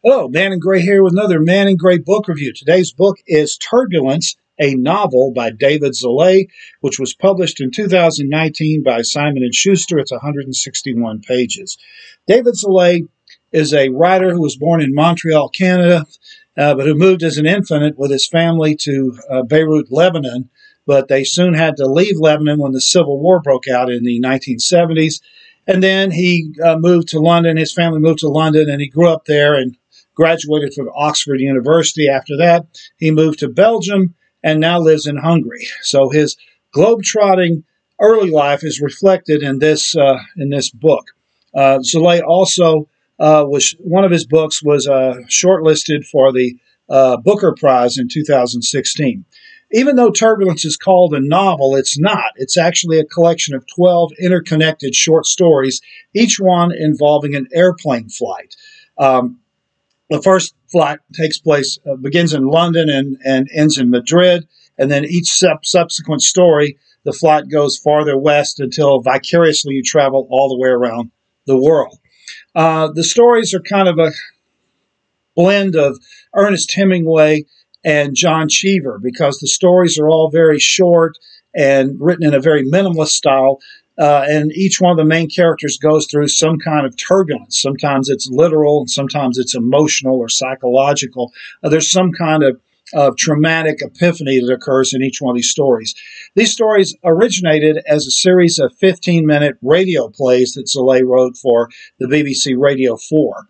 Hello, Man in Gray here with another Man in Gray book review. Today's book is Turbulence, a novel by David Szalay, which was published in 2019 by Simon & Schuster. It's 161 pages. David Szalay is a writer who was born in Montreal, Canada, but who moved as an infant with his family to Beirut, Lebanon. But they soon had to leave Lebanon when the Civil War broke out in the 1970s. And then he moved to London. His family moved to London, and he grew up there and graduated from Oxford University. After that, he moved to Belgium and now lives in Hungary. So his globetrotting early life is reflected in this book. Szalay also was one of his books was shortlisted for the Booker Prize in 2016. Even though Turbulence is called a novel, it's not. It's actually a collection of 12 interconnected short stories, each one involving an airplane flight. The first flight begins in London and ends in Madrid, and then each subsequent story, the flight goes farther west until vicariously you travel all the way around the world. The stories are kind of a blend of Ernest Hemingway and John Cheever, because the stories are all very short and written in a very minimalist style. And each one of the main characters goes through some kind of turbulence. Sometimes it's literal, and sometimes it's emotional or psychological. There's some kind of traumatic epiphany that occurs in each one of these stories. These stories originated as a series of 15-minute radio plays that Szalay wrote for the BBC Radio 4.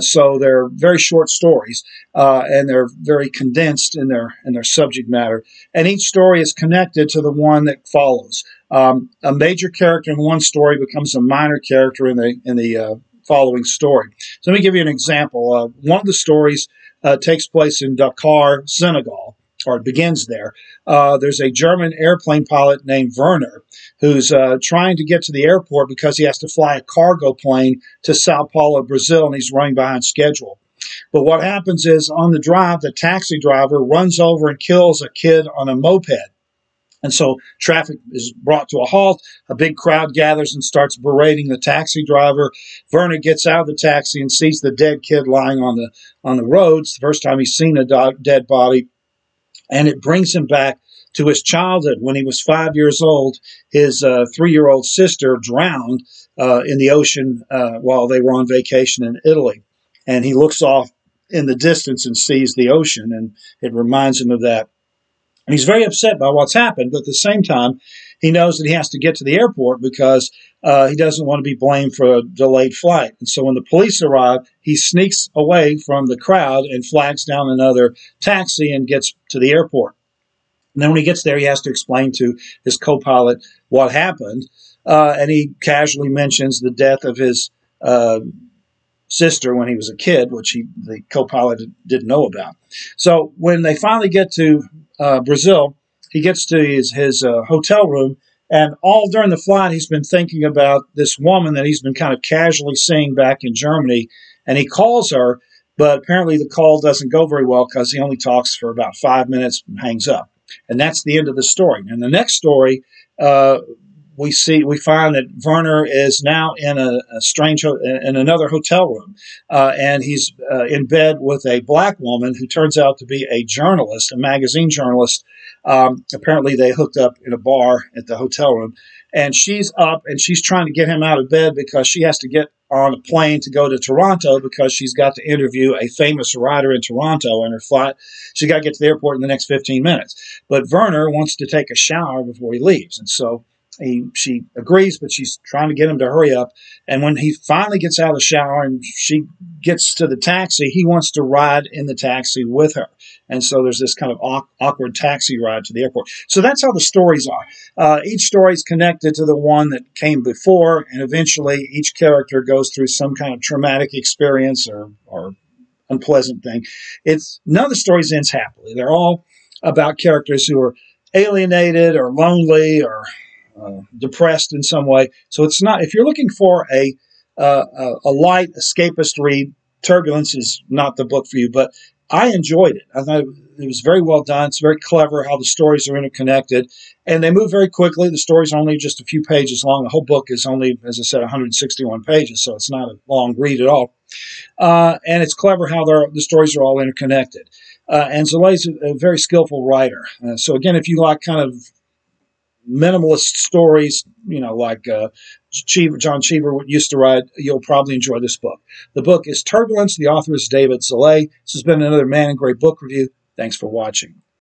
So they're very short stories, and they're very condensed in their subject matter. And each story is connected to the one that follows. A major character in one story becomes a minor character in the following story. So let me give you an example. One of the stories takes place in Dakar, Senegal, or it begins there. There's a German airplane pilot named Werner who's trying to get to the airport because he has to fly a cargo plane to Sao Paulo, Brazil, and he's running behind schedule. But what happens is on the drive, the taxi driver runs over and kills a kid on a moped. And so traffic is brought to a halt. A big crowd gathers and starts berating the taxi driver. Werner gets out of the taxi and sees the dead kid lying on the road. It's the first time he's seen a dead body. And it brings him back to his childhood. When he was 5 years old, his 3-year-old sister drowned in the ocean while they were on vacation in Italy. And he looks off in the distance and sees the ocean, and it reminds him of that. And he's very upset by what's happened, but at the same time, he knows that he has to get to the airport because he doesn't want to be blamed for a delayed flight. And so when the police arrive, he sneaks away from the crowd and flags down another taxi and gets to the airport. And then when he gets there, he has to explain to his co-pilot what happened. And he casually mentions the death of his sister when he was a kid, which the co-pilot didn't know about. So when they finally get to Brazil, he gets to his hotel room, and all during the flight, he's been thinking about this woman that he's been kind of casually seeing back in Germany, and he calls her, but apparently the call doesn't go very well because he only talks for about 5 minutes and hangs up. And that's the end of the story. And the next story, we find that Werner is now in in another hotel room, and he's in bed with a black woman who turns out to be a journalist, a magazine journalist. Apparently, they hooked up in a bar at the hotel room, and she's up and she's trying to get him out of bed because she has to get on a plane to go to Toronto because she's got to interview a famous writer in Toronto, and her flight, she's got to get to the airport in the next 15 minutes. But Werner wants to take a shower before he leaves, and so she agrees, but she's trying to get him to hurry up. And when he finally gets out of the shower and she gets to the taxi, he wants to ride in the taxi with her. And so there's this kind of awkward taxi ride to the airport. So that's how the stories are. Each story is connected to the one that came before, and eventually each character goes through some kind of traumatic experience or unpleasant thing. None of the stories ends happily. They're all about characters who are alienated or lonely or depressed in some way. So it's not, if you're looking for a light escapist read, Turbulence is not the book for you, but I enjoyed it. I thought it was very well done. It's very clever how the stories are interconnected, and they move very quickly. The story's only just a few pages long. The whole book is only, as I said, 161 pages, so it's not a long read at all. And it's clever how the stories are all interconnected. And Zalay's a very skillful writer. So again, if you like kind of minimalist stories, like John Cheever used to write, you'll probably enjoy this book. The book is Turbulence. The author is David Szalay. This has been another Man in Gray book review. Thanks for watching.